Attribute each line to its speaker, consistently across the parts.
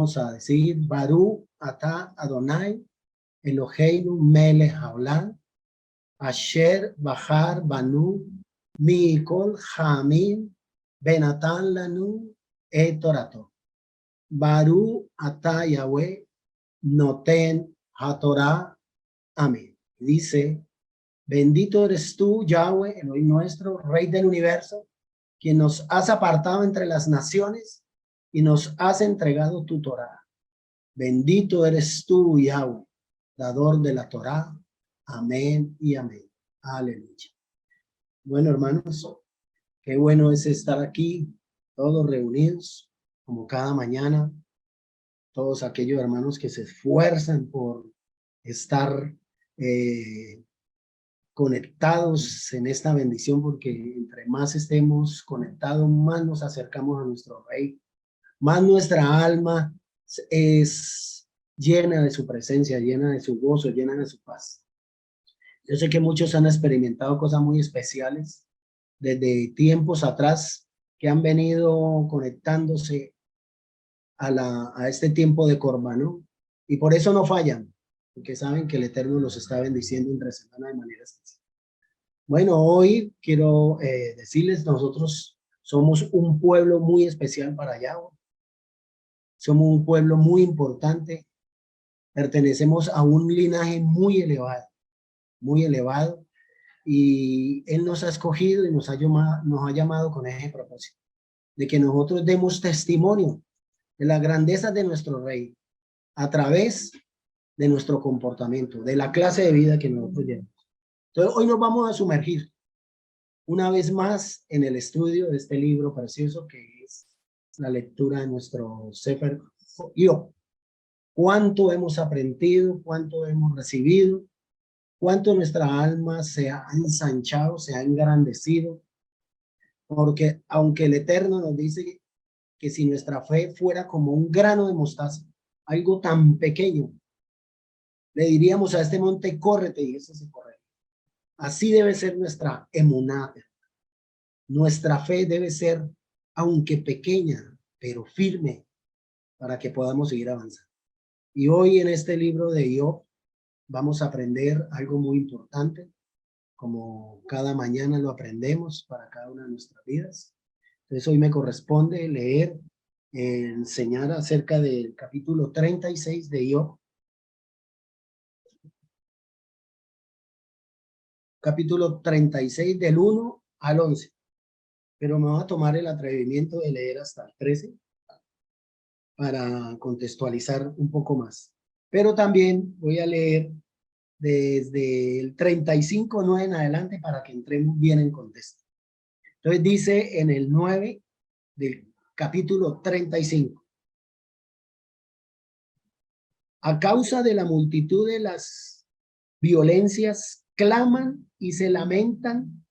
Speaker 1: vamos a decir, Baruch atah Adonai, Eloheinu melech haolam, asher bahar banu, mikol hamim, benatan lanu, et torato. Baruch atah Yahweh, noten hatorah. Amén. Dice, bendito eres tú, Yahweh, Elohim nuestro, Rey del universo, quien nos has apartado entre las naciones y nos has entregado tu Torá. Bendito eres tú, Yahweh, dador de la Torá. Amén y amén. Aleluya. Bueno, hermanos, qué bueno es estar aquí, todos reunidos, como cada mañana, todos aquellos hermanos que se esfuerzan por estar conectados en esta bendición, porque entre más estemos conectados, más nos acercamos a nuestro Rey, más nuestra alma es llena de su presencia, llena de su gozo, llena de su paz. Yo sé que muchos han experimentado cosas muy especiales desde tiempos atrás, que han venido conectándose a este tiempo de Corbanó, y por eso no fallan, porque saben que el Eterno los está bendiciendo entre semana de manera especial. Bueno, hoy quiero decirles, nosotros somos un pueblo muy especial para Yahweh. Somos un pueblo muy importante. Pertenecemos a un linaje muy elevado, y Él nos ha escogido y nos ha llamado con ese propósito, de que nosotros demos testimonio de la grandeza de nuestro Rey a través de nuestro comportamiento, de la clase de vida que nosotros llevamos. Entonces, hoy nos vamos a sumergir una vez más en el estudio de este libro precioso que es la lectura de nuestro Sefer Iov. Cuánto hemos aprendido, cuánto hemos recibido, cuánto nuestra alma se ha ensanchado, se ha engrandecido, porque aunque el Eterno nos dice que si nuestra fe fuera como un grano de mostaza, algo tan pequeño, le diríamos a este monte, córrete, y ese se corre. Así debe ser nuestra emuná. Nuestra fe debe ser, aunque pequeña, pero firme, para que podamos seguir avanzando. Y hoy en este libro de Iov vamos a aprender algo muy importante, como cada mañana lo aprendemos para cada una de nuestras vidas. Entonces hoy me corresponde leer, enseñar acerca del capítulo 36 de Iov. Capítulo 36 del 1 al 11. Pero me voy a tomar el atrevimiento de leer hasta el 13 para contextualizar un poco más. Pero también voy a leer desde el 35:9 en adelante para que entremos bien en contexto. Entonces dice en el 9 del capítulo 35. A causa de la multitud de las violencias, claman y se lamentan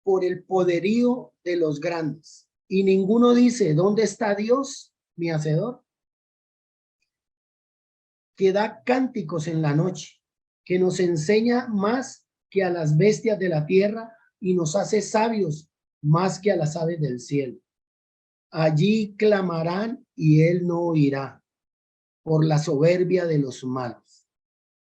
Speaker 1: por el poderío de los grandes. Y ninguno dice, ¿dónde está Dios, mi hacedor? Que da cánticos en la noche, que nos enseña más que a las bestias de la tierra y nos hace sabios más que a las aves del cielo. Allí clamarán y él no oirá por la soberbia de los malos.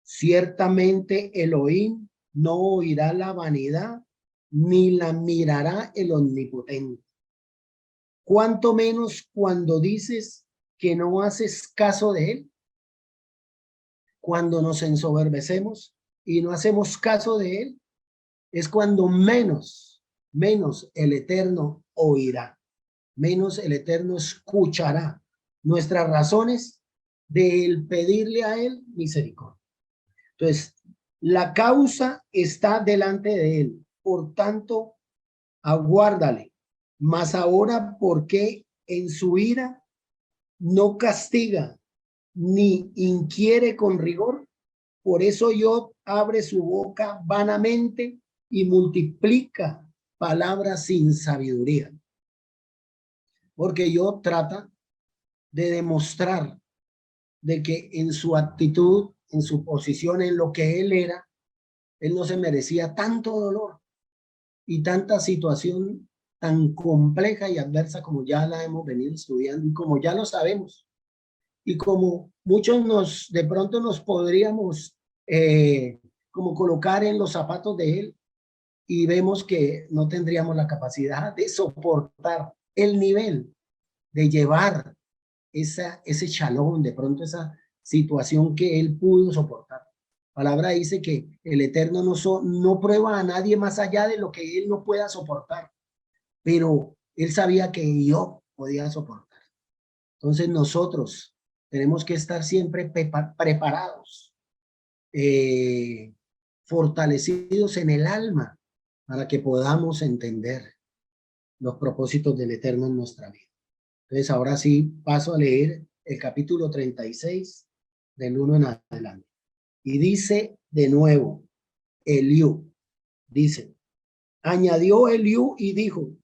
Speaker 1: Ciertamente Elohim no oirá la vanidad ni la mirará el omnipotente. Cuanto menos cuando dices que no haces caso de él. Cuando nos ensoberbecemos y no hacemos caso de él, es cuando menos el Eterno oirá, menos el Eterno escuchará nuestras razones de pedirle a él misericordia. Entonces, la causa está delante de él, por tanto, aguárdale. Mas ahora, ¿por qué en su ira no castiga ni inquiere con rigor? Por eso Iov abre su boca vanamente y multiplica palabras sin sabiduría. Porque Iov trata de demostrar de que en su actitud, en su posición, en lo que él era, él no se merecía tanto dolor y tanta situación tan compleja y adversa como ya la hemos venido estudiando y como ya lo sabemos. Y como muchos de pronto nos podríamos como colocar en los zapatos de él y vemos que no tendríamos la capacidad de soportar el nivel de llevar ese shalom, de pronto esa situación que él pudo soportar. La palabra dice que el Eterno no prueba a nadie más allá de lo que él no pueda soportar, pero él sabía que yo podía soportar. Entonces nosotros tenemos que estar siempre preparados, fortalecidos en el alma para que podamos entender los propósitos del Eterno en nuestra vida. Entonces ahora sí paso a leer el capítulo 36 del 1 en adelante. Y dice de nuevo, Eliú, dice, añadió Eliú y dijo,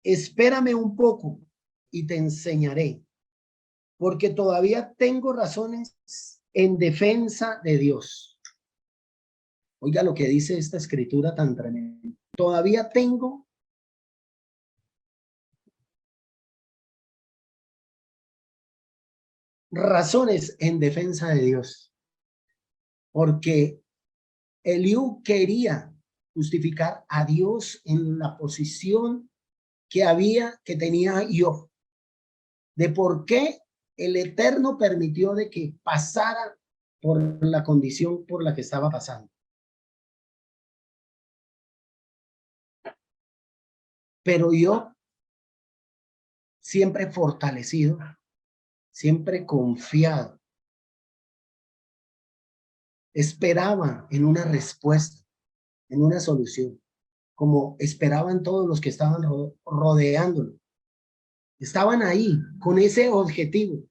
Speaker 1: espérame un poco y te enseñaré, porque todavía tengo razones en defensa de Dios. Oiga lo que dice esta escritura tan tremenda. Todavía tengo razones en defensa de Dios, porque Eliú quería justificar a Dios en la posición que tenía yo, de por qué el Eterno permitió de que pasara por la condición por la que estaba pasando. Pero yo, siempre fortalecido, siempre confiado, esperaba en una respuesta, en una solución, como esperaban todos los que estaban rodeándolo. Estaban ahí con ese objetivo.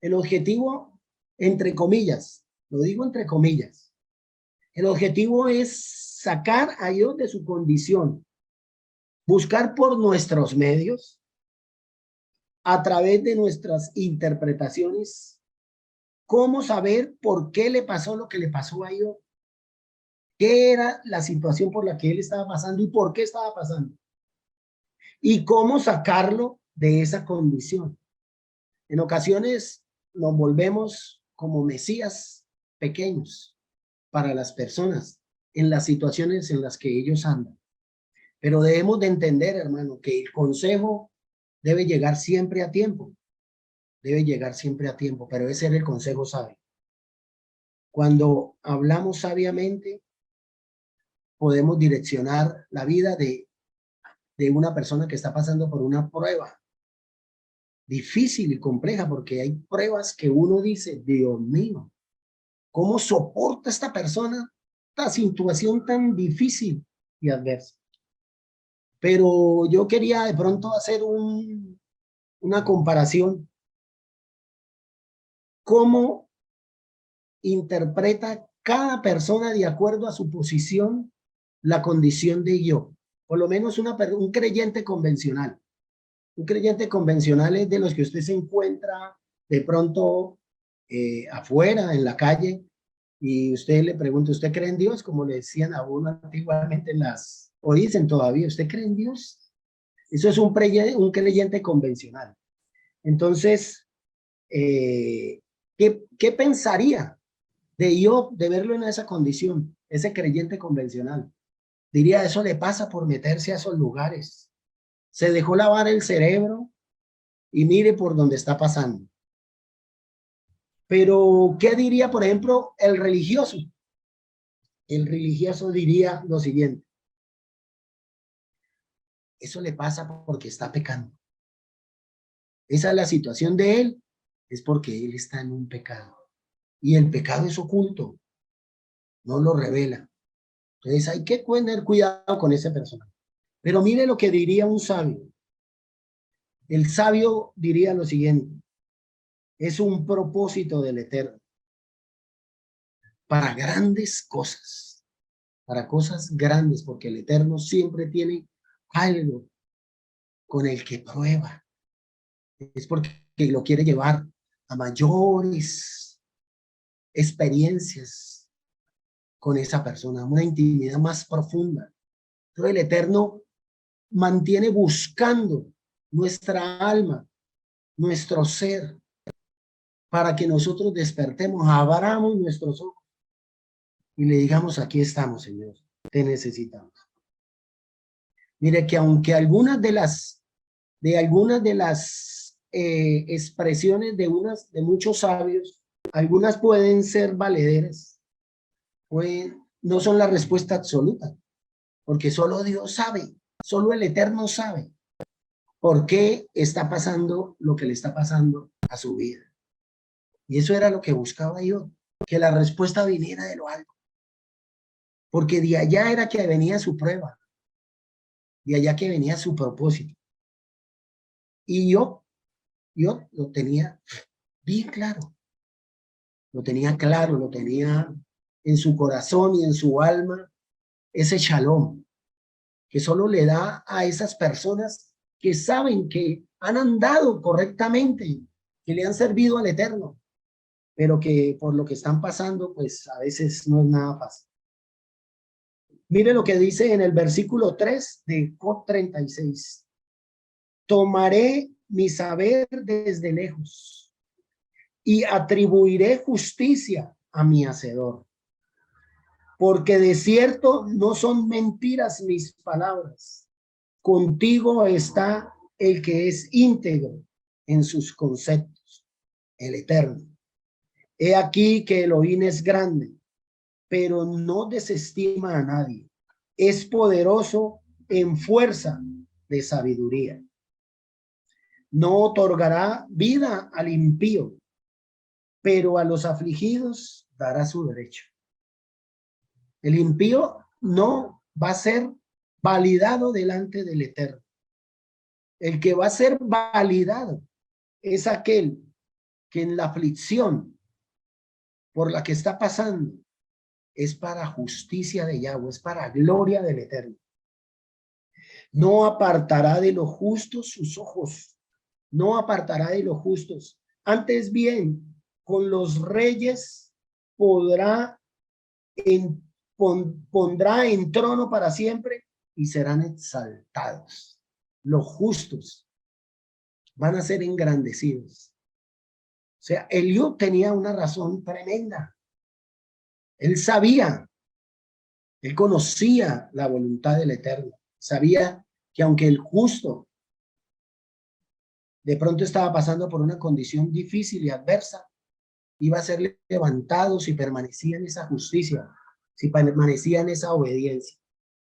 Speaker 1: El objetivo, entre comillas, lo digo entre comillas, el objetivo es sacar a Dios de su condición, buscar por nuestros medios, a través de nuestras interpretaciones, cómo saber por qué le pasó lo que le pasó a Dios, qué era la situación por la que él estaba pasando y por qué estaba pasando, y cómo sacarlo de esa condición. En ocasiones nos volvemos como mesías pequeños para las personas en las situaciones en las que ellos andan. Pero debemos de entender, hermano, que el consejo debe llegar siempre a tiempo. Debe llegar siempre a tiempo, pero ese es el consejo sabio. Cuando hablamos sabiamente, podemos direccionar la vida de una persona que está pasando por una prueba difícil y compleja, porque hay pruebas que uno dice, Dios mío, ¿cómo soporta esta persona esta situación tan difícil y adversa? Pero yo quería de pronto hacer una comparación. ¿Cómo interpreta cada persona de acuerdo a su posición la condición de yo? Por lo menos un creyente convencional. Un creyente convencional es de los que usted se encuentra de pronto afuera, en la calle, y usted le pregunta, ¿usted cree en Dios? Como le decían a uno antiguamente o dicen todavía, ¿usted cree en Dios? Eso es un creyente convencional. Entonces, ¿qué pensaría de yo de verlo en esa condición, ese creyente convencional? Diría, eso le pasa por meterse a esos lugares. Se dejó lavar el cerebro y mire por dónde está pasando. Pero, ¿qué diría, por ejemplo, el religioso? El religioso diría lo siguiente, eso le pasa porque está pecando. Esa es la situación de él, es porque él está en un pecado. Y el pecado es oculto, no lo revela. Entonces hay que tener cuidado con esa persona. Pero mire lo que diría un sabio. El sabio diría lo siguiente, es un propósito del Eterno para grandes cosas, para cosas grandes, porque el Eterno siempre tiene algo con el que prueba. Es porque lo quiere llevar a mayores experiencias con esa persona, una intimidad más profunda. Entonces el Eterno mantiene buscando nuestra alma, nuestro ser, para que nosotros despertemos, abramos nuestros ojos y le digamos, aquí estamos, Señor, te necesitamos. Mire que aunque algunas de las expresiones de muchos sabios, algunas pueden ser valederas, no son la respuesta absoluta, porque solo Dios sabe, solo el Eterno sabe por qué está pasando lo que le está pasando a su vida. Y eso era lo que buscaba yo, que la respuesta viniera de lo alto, porque de allá era que venía su prueba, de allá que venía su propósito. Y yo lo tenía bien claro, lo tenía claro, lo tenía en su corazón y en su alma, ese shalom, que solo le da a esas personas que saben que han andado correctamente, que le han servido al Eterno, pero que por lo que están pasando, pues a veces no es nada fácil. Mire lo que dice en el versículo 3 de Job 36. Tomaré mi saber desde lejos y atribuiré justicia a mi hacedor. Porque de cierto no son mentiras mis palabras. Contigo está el que es íntegro en sus conceptos, el Eterno. He aquí que Elohim es grande, pero no desestima a nadie. Es poderoso en fuerza de sabiduría. No otorgará vida al impío, pero a los afligidos dará su derecho. El impío no va a ser validado delante del Eterno. El que va a ser validado es aquel que en la aflicción por la que está pasando es para justicia de Yahweh, es para gloria del Eterno. No apartará de los justos sus ojos, no apartará de los justos. Antes bien, con los reyes pondrá en trono para siempre y serán exaltados. Los justos van a ser engrandecidos. O sea, Eliú tenía una razón tremenda. Él sabía, él conocía la voluntad del Eterno. Sabía que aunque el justo de pronto estaba pasando por una condición difícil y adversa, iba a ser levantado si permanecía en esa justicia, si permanecía en esa obediencia.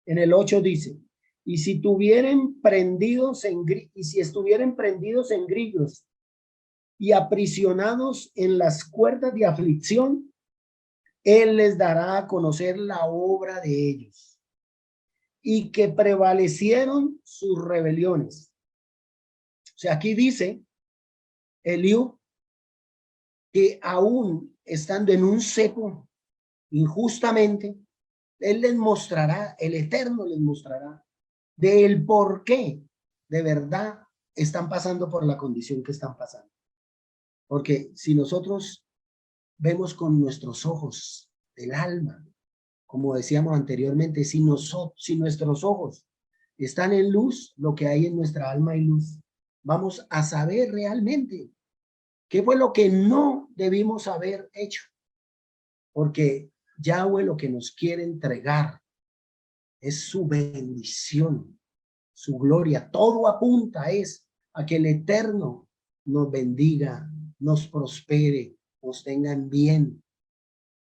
Speaker 1: En el 8 dice, y si estuvieran prendidos en grillos y aprisionados en las cuerdas de aflicción, él les dará a conocer la obra de ellos y que prevalecieron sus rebeliones. O sea, aquí dice Eliú que aún estando en un cepo injustamente, él les mostrará, el Eterno les mostrará del por qué de verdad están pasando por la condición que están pasando. Porque si nosotros vemos con nuestros ojos del alma, como decíamos anteriormente, si nuestros ojos están en luz, lo que hay en nuestra alma hay luz. Vamos a saber realmente qué fue lo que no debimos haber hecho. Porque Yahweh lo que nos quiere entregar es su bendición, su gloria. Todo apunta a que el Eterno nos bendiga, nos prospere, nos tenga en bien.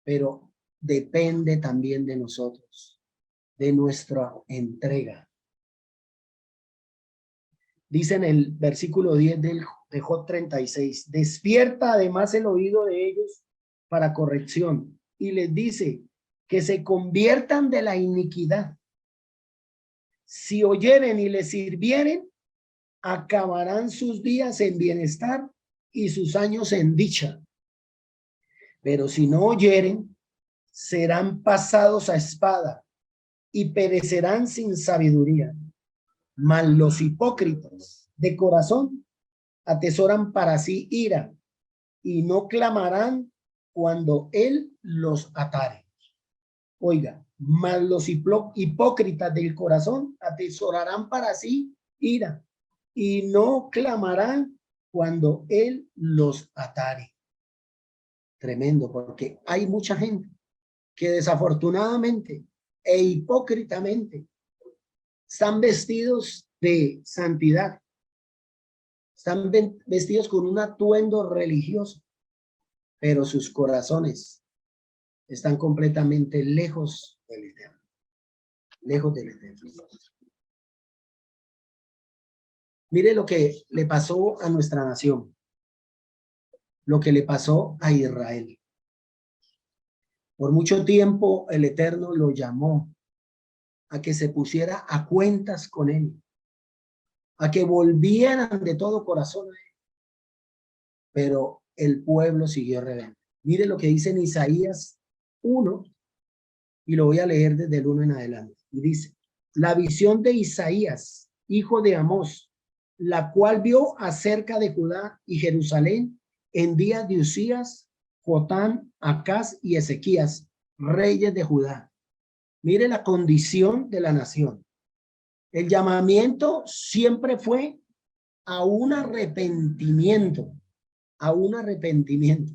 Speaker 1: Pero depende también de nosotros, de nuestra entrega. Dice en el versículo 10 de Job 36, despierta además el oído de ellos para corrección y les dice que se conviertan de la iniquidad. Si oyeren y les sirvieren, acabarán sus días en bienestar y sus años en dicha. Pero si no oyeren, serán pasados a espada y perecerán sin sabiduría. Mas los hipócritas de corazón atesoran para sí ira y no clamarán cuando él los atare. Oiga, mas los hipócritas del corazón atesorarán para sí ira y no clamarán cuando él los atare. Tremendo, porque hay mucha gente que desafortunadamente e hipócritamente están vestidos de santidad, están vestidos con un atuendo religioso, pero sus corazones están completamente lejos del Eterno, lejos del Eterno. Mire lo que le pasó a nuestra nación, lo que le pasó a Israel. Por mucho tiempo el Eterno lo llamó a que se pusiera a cuentas con él, a que volvieran de todo corazón a él, pero el pueblo siguió rebelde. Mire lo que dice en Isaías 1, y lo voy a leer desde el 1 en adelante. Y dice, la visión de Isaías, hijo de Amós, la cual vio acerca de Judá y Jerusalén en días de Usías, Jotán, Acaz y Ezequías, reyes de Judá. Mire la condición de la nación. El llamamiento siempre fue a un arrepentimiento, a un arrepentimiento.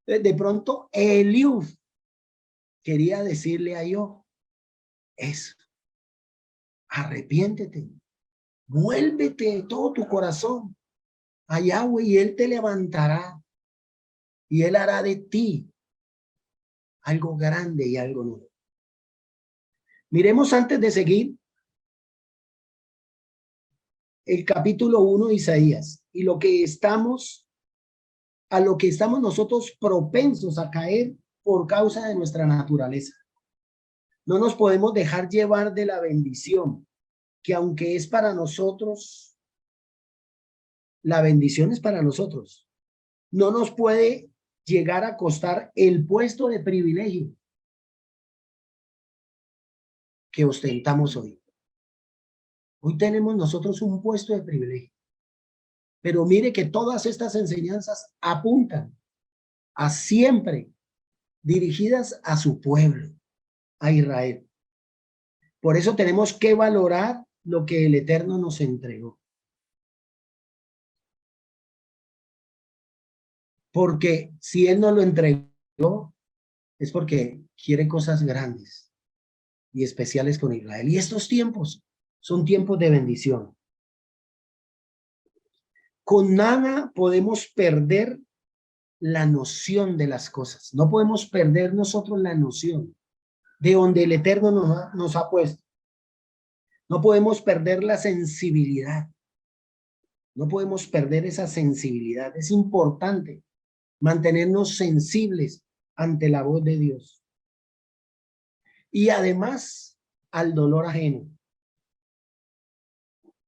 Speaker 1: De pronto, Eliud quería decirle a Dios eso, arrepiéntete, vuélvete de todo tu corazón a Yahweh y Él te levantará y Él hará de ti algo grande y algo nuevo. Miremos antes de seguir el capítulo 1 de Isaías y a lo que estamos nosotros propensos a caer por causa de nuestra naturaleza. No nos podemos dejar llevar de la bendición, que aunque es para nosotros, la bendición es para nosotros. No nos puede llegar a costar el puesto de privilegio que ostentamos hoy. Hoy tenemos nosotros un puesto de privilegio. Pero mire que todas estas enseñanzas apuntan a siempre dirigidas a su pueblo, a Israel. Por eso tenemos que valorar lo que el Eterno nos entregó. Porque si Él nos lo entregó, es porque quiere cosas grandes y especiales con Israel. Y estos tiempos son tiempos de bendición. Con nada podemos perder la noción de las cosas. No podemos perder nosotros la noción de donde el Eterno nos ha puesto. No podemos perder la sensibilidad. No podemos perder esa sensibilidad. Es importante mantenernos sensibles ante la voz de Dios. Y además al dolor ajeno.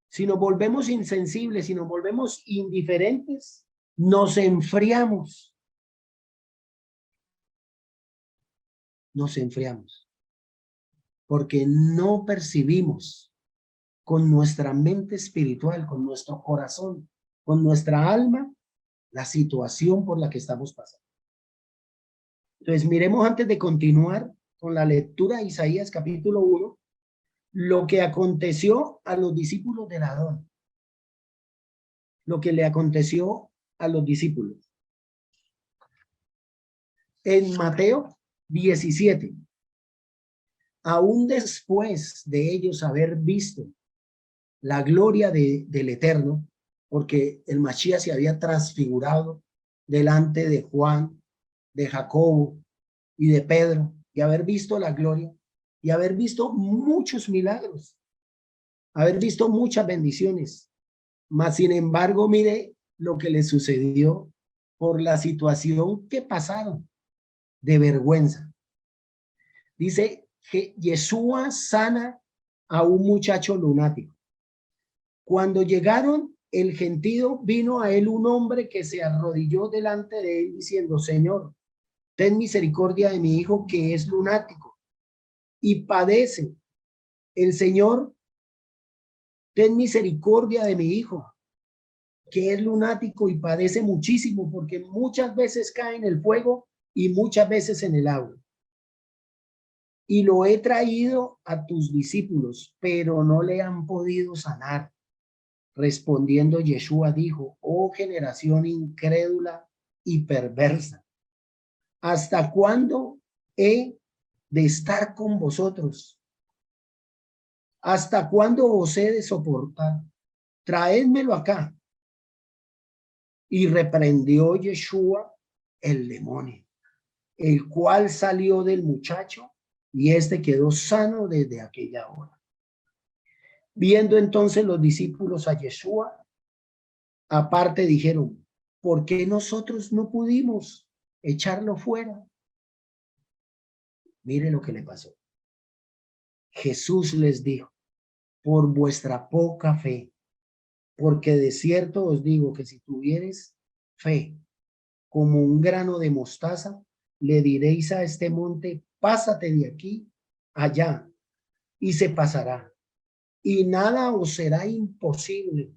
Speaker 1: Si nos volvemos insensibles, si nos volvemos indiferentes, nos enfriamos. Nos enfriamos. Porque no percibimos con nuestra mente espiritual, con nuestro corazón, con nuestra alma, la situación por la que estamos pasando. Entonces, miremos antes de continuar con la lectura de Isaías capítulo 1, lo que aconteció a los discípulos de Adón. Lo que le aconteció a los discípulos. En Mateo 17, aún después de ellos haber visto la gloria del Eterno, porque el Mashiach se había transfigurado delante de Juan, de Jacobo y de Pedro, y haber visto la gloria, y haber visto muchos milagros, haber visto muchas bendiciones. Mas, sin embargo, mire lo que les sucedió por la situación que pasaron de vergüenza. Dice que Yeshua sana a un muchacho lunático. Cuando llegaron, el gentío, vino a él un hombre que se arrodilló delante de él diciendo, Señor, ten misericordia de mi hijo que es lunático y padece. El Señor, ten misericordia de mi hijo que es lunático y padece muchísimo porque muchas veces cae en el fuego y muchas veces en el agua. Y lo he traído a tus discípulos, pero no le han podido sanar. Respondiendo Yeshua dijo, oh generación incrédula y perversa, ¿hasta cuándo he de estar con vosotros? ¿Hasta cuándo os he de soportar? Traédmelo acá. Y reprendió Yeshua el demonio, el cual salió del muchacho, y éste quedó sano desde aquella hora. Viendo entonces los discípulos a Yeshua, aparte dijeron, ¿por qué nosotros no pudimos echarlo fuera? Mire lo que le pasó. Jesús les dijo, por vuestra poca fe, porque de cierto os digo que si tuviereis fe como un grano de mostaza, le diréis a este monte, pásate de aquí allá, y se pasará, y nada os será imposible.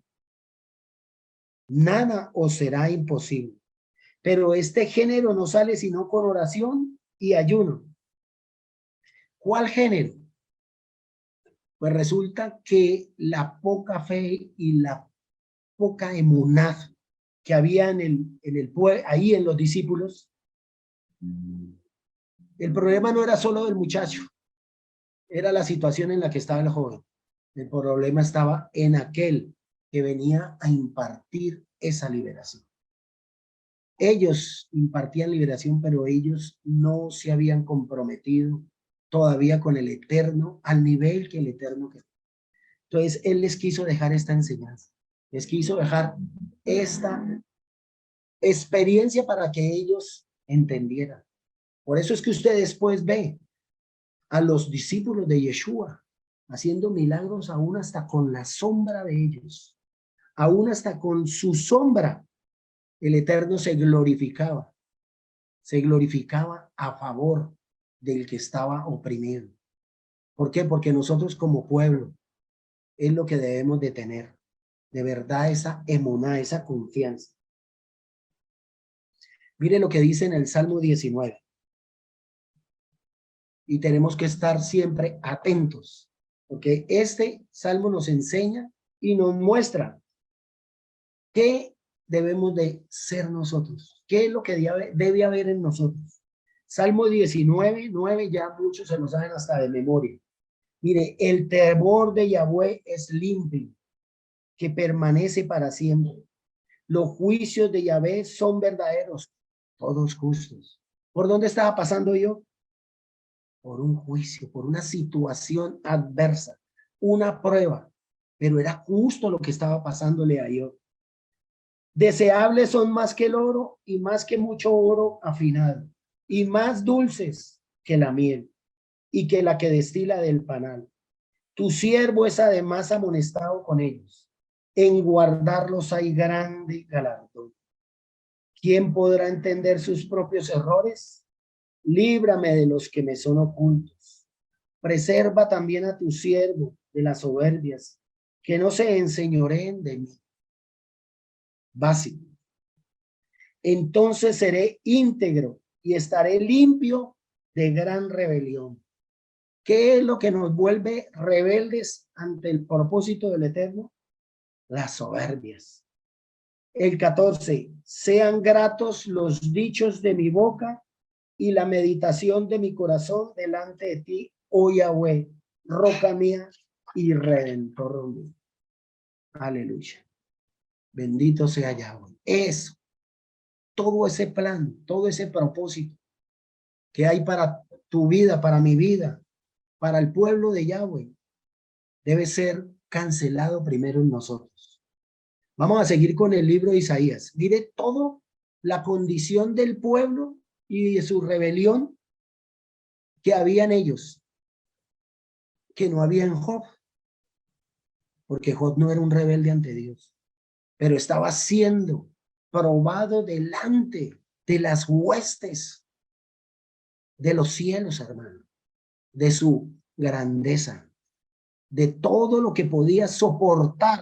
Speaker 1: Nada os será imposible. Pero este género no sale sino con oración y ayuno. ¿Cuál género? Pues resulta que la poca fe y la poca emuná que había ahí en los discípulos, el problema no era solo del muchacho, era la situación en la que estaba el joven. El problema estaba en aquel que venía a impartir esa liberación. Ellos impartían liberación, pero ellos no se habían comprometido todavía con el Eterno al nivel que el Eterno quería. Entonces, Él les quiso dejar esta enseñanza, les quiso dejar esta experiencia para que ellos entendieran. Por eso es que usted después ve a los discípulos de Yeshua haciendo milagros aún hasta con la sombra de ellos, aún hasta con su sombra. El Eterno se glorificaba a favor del que estaba oprimido. ¿Por qué? Porque nosotros como pueblo es lo que debemos de tener, de verdad, esa emuná, esa confianza. Mire lo que dice en el Salmo 19. Y tenemos que estar siempre atentos, porque este Salmo nos enseña y nos muestra qué debemos de ser nosotros, qué es lo que debe haber en nosotros. Salmo 19, 9, ya muchos se lo saben hasta de memoria. Mire, el temor de Yahweh es limpio, que permanece para siempre. Los juicios de Yahweh son verdaderos, todos justos. ¿Por dónde estaba pasando yo? Por un juicio, por una situación adversa, una prueba, pero era justo lo que estaba pasándole a yo. Deseables son más que el oro y más que mucho oro afinado, y más dulces que la miel y que la que destila del panal. Tu siervo es además amonestado con ellos. En guardarlos hay grande galardón. ¿Quién podrá entender sus propios errores? Líbrame de los que me son ocultos. Preserva también a tu siervo de las soberbias, que no se enseñoreen de mí. Básico. Entonces seré íntegro y estaré limpio de gran rebelión. ¿Qué es lo que nos vuelve rebeldes ante el propósito del Eterno? Las soberbias. El 14, sean gratos los dichos de mi boca y la meditación de mi corazón delante de ti, oh Yahweh, roca mía y redentor mío. Aleluya. Bendito sea Yahweh. Eso, todo ese plan, todo ese propósito que hay para tu vida, para mi vida, para el pueblo de Yahweh, debe ser cancelado primero en nosotros. Vamos a seguir con el libro de Isaías. Mire todo la condición del pueblo y de su rebelión que había en ellos, que no había en Job, porque Job no era un rebelde ante Dios, pero estaba siendo probado delante de las huestes de los cielos, hermano, de su grandeza, de todo lo que podía soportar,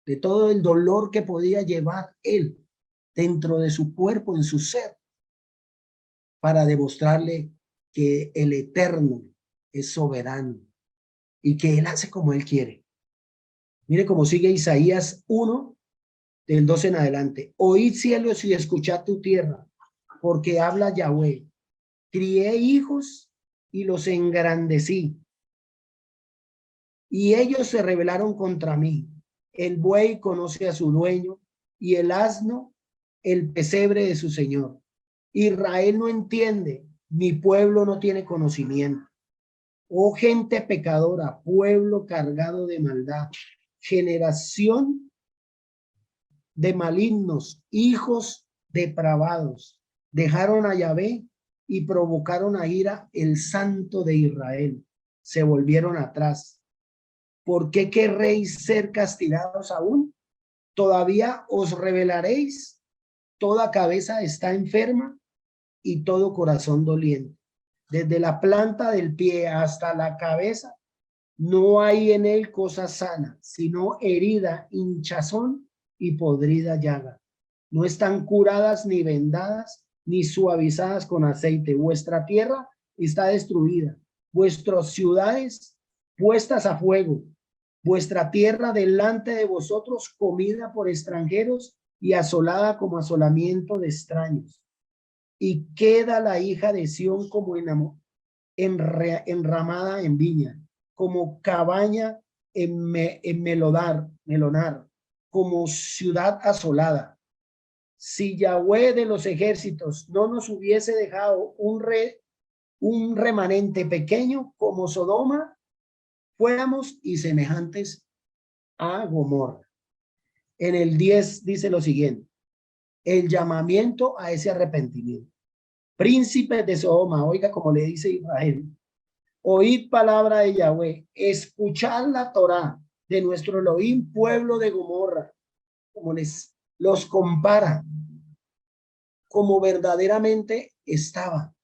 Speaker 1: de todo el dolor que podía llevar él dentro de su cuerpo, en su ser, para demostrarle que el Eterno es soberano y que él hace como él quiere. Mire cómo sigue Isaías 1, del 12 en adelante. Oíd cielos y escuchad tu tierra, porque habla Yahweh. Crié hijos y los engrandecí, y ellos se rebelaron contra mí. El buey conoce a su dueño, y el asno el pesebre de su señor. Israel no entiende, mi pueblo no tiene conocimiento. Oh gente pecadora, pueblo cargado de maldad, generación de malignos, hijos depravados, dejaron a Yahvé y provocaron a ira el Santo de Israel. Se volvieron atrás. ¿Por qué querréis ser castigados aún? ¿Todavía os rebelaréis? Toda cabeza está enferma y todo corazón doliente. Desde la planta del pie hasta la cabeza, no hay en él cosa sana, sino herida, hinchazón y podrida llaga. No están curadas ni vendadas, ni suavizadas con aceite. Vuestra tierra está destruida, vuestras ciudades puestas a fuego, vuestra tierra delante de vosotros comida por extranjeros y asolada como asolamiento de extraños. Y queda la hija de Sión como enramada en viña, como cabaña en melonar, como ciudad asolada. Si Yahweh de los ejércitos no nos hubiese dejado un remanente pequeño como Sodoma, fuéramos y semejantes a Gomorra. En el 10 dice lo siguiente, el llamamiento a ese arrepentimiento. Príncipes de Sodoma, oiga como le dice Israel, oíd palabra de Yahweh, escuchad la Torá de nuestro Elohim, pueblo de Gomorra, como los compara, como verdaderamente estaba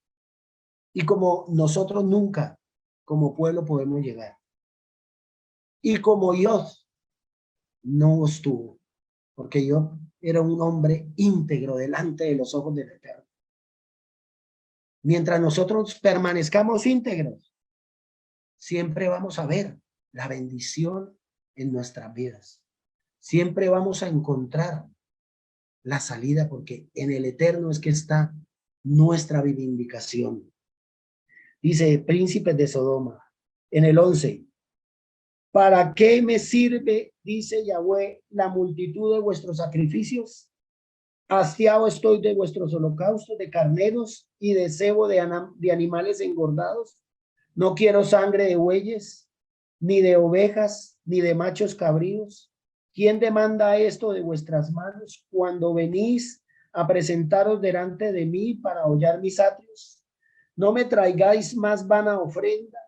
Speaker 1: y como nosotros nunca como pueblo podemos llegar. Y como Dios no estuvo, porque yo era un hombre íntegro delante de los ojos del Eterno. Mientras nosotros permanezcamos íntegros, siempre vamos a ver la bendición en nuestras vidas. Siempre vamos a encontrar la salida, porque en el Eterno es que está nuestra reivindicación. Dice, príncipes de Sodoma, en el 11, ¿para qué me sirve, dice Yahweh, la multitud de vuestros sacrificios? Hastiado estoy de vuestros holocaustos, de carneros y de cebo de animales engordados. No quiero sangre de bueyes, ni de ovejas, ni de machos cabríos. ¿Quién demanda esto de vuestras manos cuando venís a presentaros delante de mí para hollar mis atrios? No me traigáis más vana ofrenda.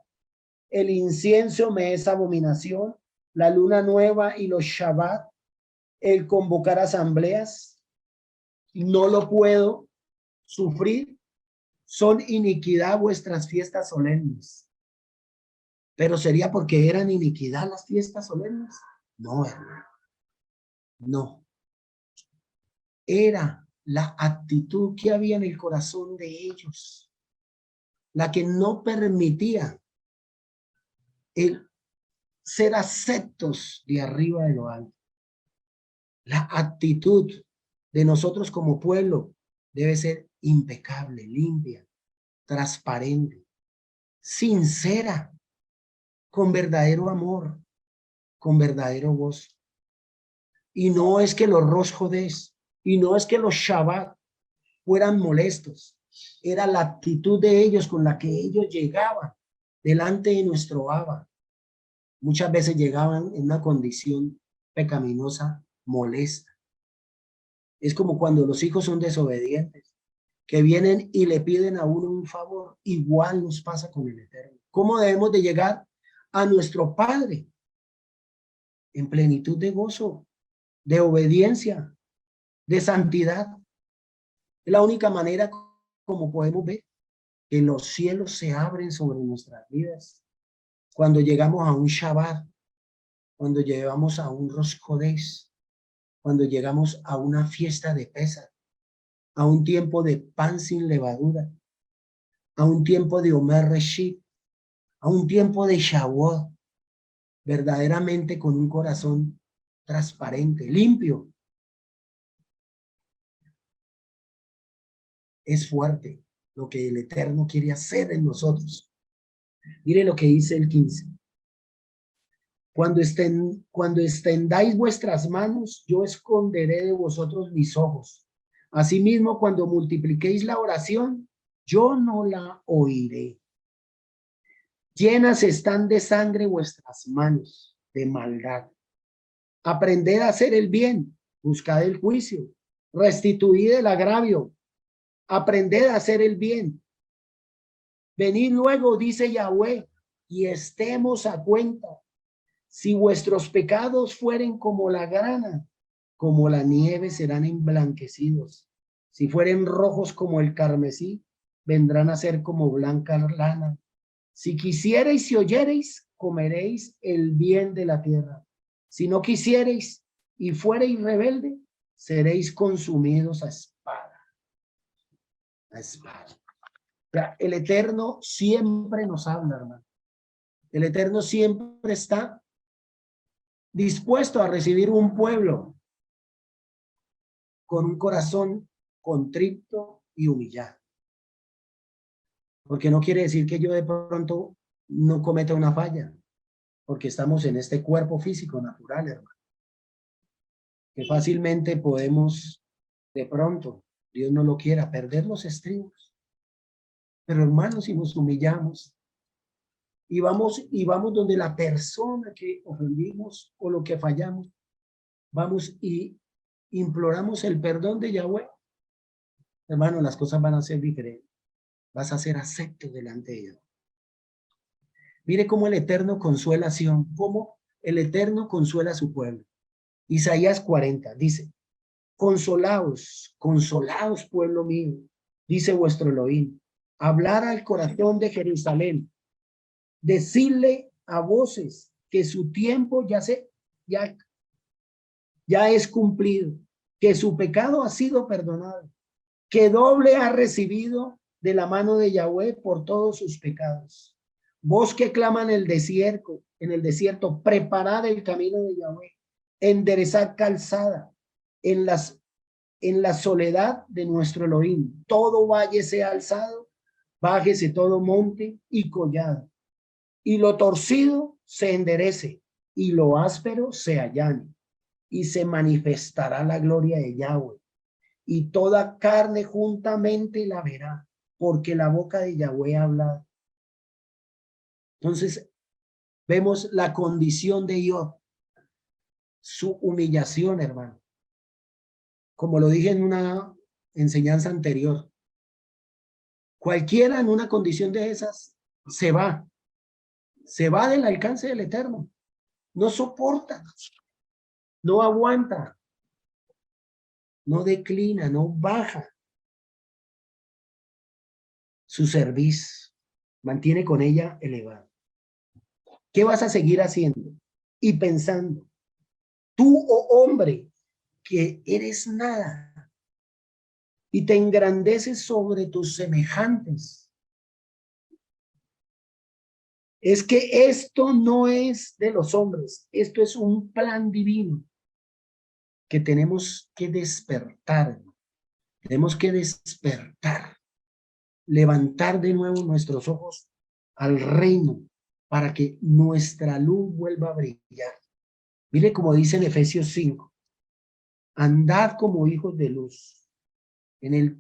Speaker 1: El incienso me es abominación, la luna nueva y los Shabbat, el convocar asambleas, no lo puedo sufrir. Son iniquidad vuestras fiestas solemnes. Pero sería porque eran iniquidad las fiestas solemnes. No, hermano. No. Era la actitud que había en el corazón de ellos, la que no permitía el ser aceptos de arriba de lo alto. La actitud de nosotros como pueblo debe ser impecable, limpia, transparente, sincera, con verdadero amor, con verdadero gozo. Y no es que los Rosh Hodés, y no es que los Shabbat fueran molestos, era la actitud de ellos con la que ellos llegaban delante de nuestro Abba. Muchas veces llegaban en una condición pecaminosa, molesta. Es como cuando los hijos son desobedientes, que vienen y le piden a uno un favor. Igual nos pasa con el Eterno. ¿Cómo debemos de llegar a nuestro Padre? En plenitud de gozo, de obediencia, de santidad. Es la única manera como podemos ver que los cielos se abren sobre nuestras vidas. Cuando llegamos a un Shabbat, cuando llegamos a un Rosh Hodés, cuando llegamos a una fiesta de Pesach, a un tiempo de pan sin levadura, a un tiempo de Omer Reshit, a un tiempo de Shavuot, verdaderamente con un corazón transparente, limpio. Es fuerte lo que el Eterno quiere hacer en nosotros. Mire lo que dice el 15. Cuando extendáis vuestras manos, yo esconderé de vosotros mis ojos. Asimismo, cuando multipliquéis la oración, yo no la oiré. Llenas están de sangre vuestras manos, de maldad. Aprended a hacer el bien, buscad el juicio, restituid el agravio, aprended a hacer el bien. Venid luego, dice Yahweh, y estemos a cuenta. Si vuestros pecados fueren como la grana, como la nieve serán emblanquecidos. Si fueren rojos como el carmesí, vendrán a ser como blanca lana. Si quisiereis y oyereis, comeréis el bien de la tierra. Si no quisiereis y fuereis rebelde, seréis consumidos a espada. A espada. O sea, el Eterno siempre nos habla, hermano. El Eterno siempre está dispuesto a recibir un pueblo con un corazón contrito y humillado. Porque no quiere decir que yo de pronto no cometa una falla, porque estamos en este cuerpo físico natural, hermano. Que fácilmente podemos, de pronto, Dios no lo quiera, perder los estribos. Pero hermanos, si nos humillamos y vamos donde la persona que ofendimos o lo que fallamos, vamos y imploramos el perdón de Yahweh, hermano, las cosas van a ser diferentes. Vas a ser acepto delante de Dios. Mire cómo el Eterno consolación, cómo el Eterno consuela a su pueblo. Isaías 40 dice, consolaos, consolaos, pueblo mío, dice vuestro Elohim, hablar al corazón de Jerusalén, decirle a voces que su tiempo ya es cumplido, que su pecado ha sido perdonado, que doble ha recibido de la mano de Yahweh por todos sus pecados. Vos que claman en el desierto, preparad el camino de Yahweh, enderezad calzada en la soledad de nuestro Elohim. Todo valle sea alzado, bájese todo monte y collado, y lo torcido se enderece, y lo áspero se allane, y se manifestará la gloria de Yahweh, y toda carne juntamente la verá, porque la boca de Yahweh habla. Entonces, vemos la condición de Job, su humillación, hermano. Como lo dije en una enseñanza anterior, cualquiera en una condición de esas se va del alcance del Eterno, no soporta, no aguanta, no declina, no baja su servicio, mantiene con ella elevado. ¿Qué vas a seguir haciendo? Y pensando, tú, oh hombre, que eres nada y te engrandeces sobre tus semejantes. Es que esto no es de los hombres, esto es un plan divino que tenemos que despertar, levantar de nuevo nuestros ojos al reino para que nuestra luz vuelva a brillar. Mire como dice en Efesios 5, andad como hijos de luz. En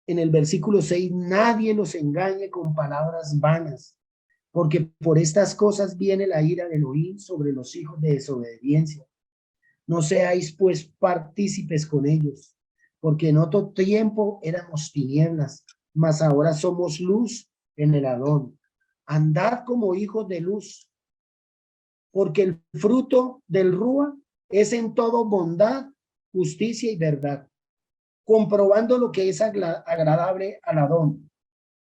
Speaker 1: el versículo 6, nadie los engañe con palabras vanas, porque por estas cosas viene la ira del Elohim sobre los hijos de desobediencia. No seáis pues partícipes con ellos, porque en otro tiempo éramos tinieblas, mas ahora somos luz en el Adón. Andad como hijos de luz, porque el fruto del Rúa es en todo bondad, justicia y verdad, comprobando lo que es agradable al Adón.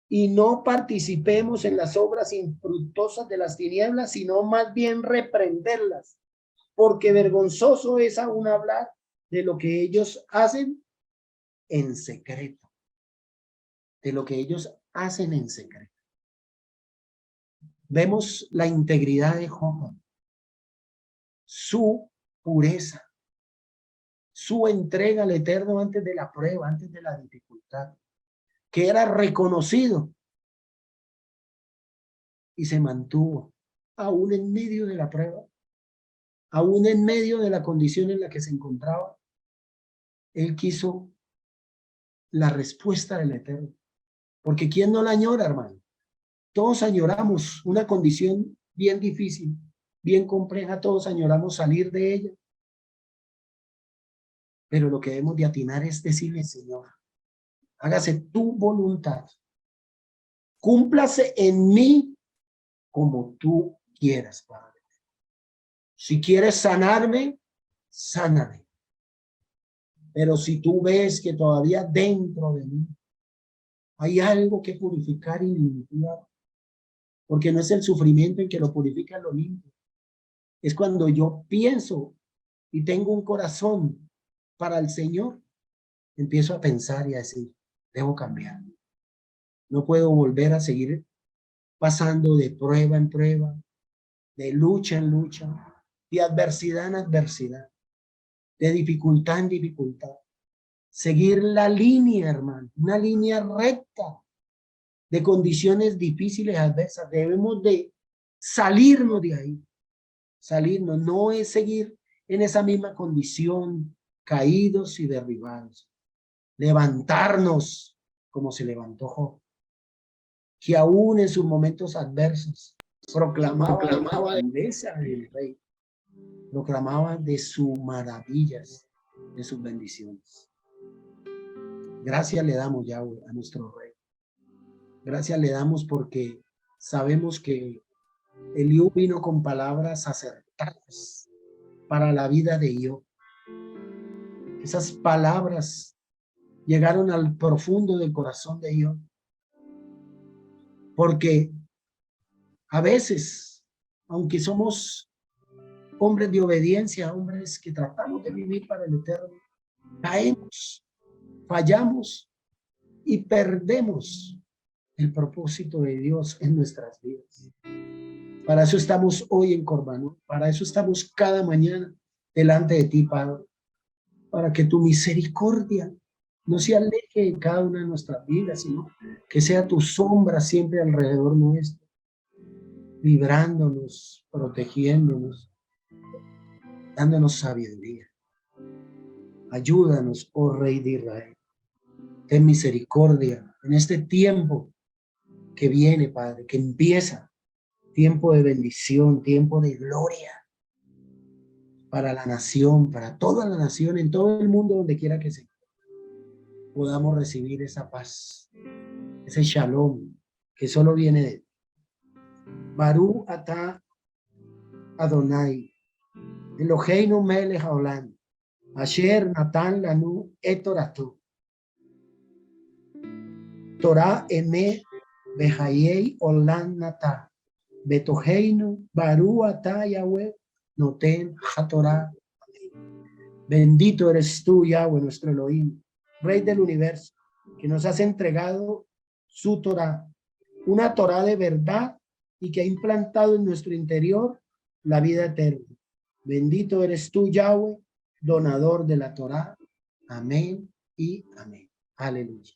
Speaker 1: Y no participemos en las obras infructuosas de las tinieblas, sino más bien reprenderlas, porque vergonzoso es aún hablar de lo que ellos hacen en secreto, de lo que ellos hacen en secreto. Vemos la integridad de Job, su pureza, su entrega al Eterno antes de la prueba, antes de la dificultad. que era reconocido y se mantuvo, aún en medio de la prueba, aún en medio de la condición en la que se encontraba. Él quiso la respuesta del Eterno, porque ¿quién no la añora, hermano? Todos añoramos una condición bien difícil, bien compleja, todos añoramos salir de ella, pero lo que debemos de atinar es decirle: Señor, hágase tu voluntad, cúmplase en mí como tú quieras, Padre. Si quieres sanarme, sáname. Pero si tú ves que todavía dentro de mí hay algo que purificar y limpiar, porque no es el sufrimiento en que lo purifica lo limpio, es cuando yo pienso y tengo un corazón para el Señor, empiezo a pensar y a decir: debo cambiar. No puedo volver a seguir pasando de prueba en prueba, de lucha en lucha, de adversidad en adversidad, de dificultad en dificultad. Seguir la línea, hermano, una línea recta de condiciones difíciles, adversas. Debemos de salirnos de ahí, salirnos. No es seguir en esa misma condición, caídos y derribados. Levantarnos como se levantó Job, que aún en sus momentos adversos proclamaba la grandeza del Rey, proclamaba de sus maravillas, de sus bendiciones. Gracias le damos, Yahweh, a nuestro Rey. Gracias le damos porque sabemos que Eliú vino con palabras acertadas para la vida de Job. Esas palabras llegaron al profundo del corazón de Job, porque a veces, aunque somos hombres de obediencia, hombres que tratamos de vivir para el Eterno, caemos, fallamos y perdemos el propósito de Dios en nuestras vidas. Para eso estamos hoy en Corbanot, para eso estamos cada mañana delante de ti, Padre, para que tu misericordia no se aleje de cada una de nuestras vidas, sino que sea tu sombra siempre alrededor nuestro, librándonos, protegiéndonos, dándonos sabiduría. Ayúdanos, oh Rey de Israel. Ten misericordia en este tiempo que viene, Padre, que empieza, tiempo de bendición, tiempo de gloria para la nación, para toda la nación, en todo el mundo, donde quiera que se podamos recibir esa paz, ese shalom que solo viene de ti. Baruch atah Adonai, Eloheinu melech haolam, asher natan lanu et toratu. Torah emet behayei olam nata, betoheinu Baruch atah Yahweh noten hatorah. Bendito eres tú, Yahweh, nuestro Elohim, Rey del universo, que nos has entregado su Torah, una Torah de verdad y que ha implantado en nuestro interior la vida eterna. Bendito eres tú, Yahweh, donador de la Torah. Amén y amén. Aleluya.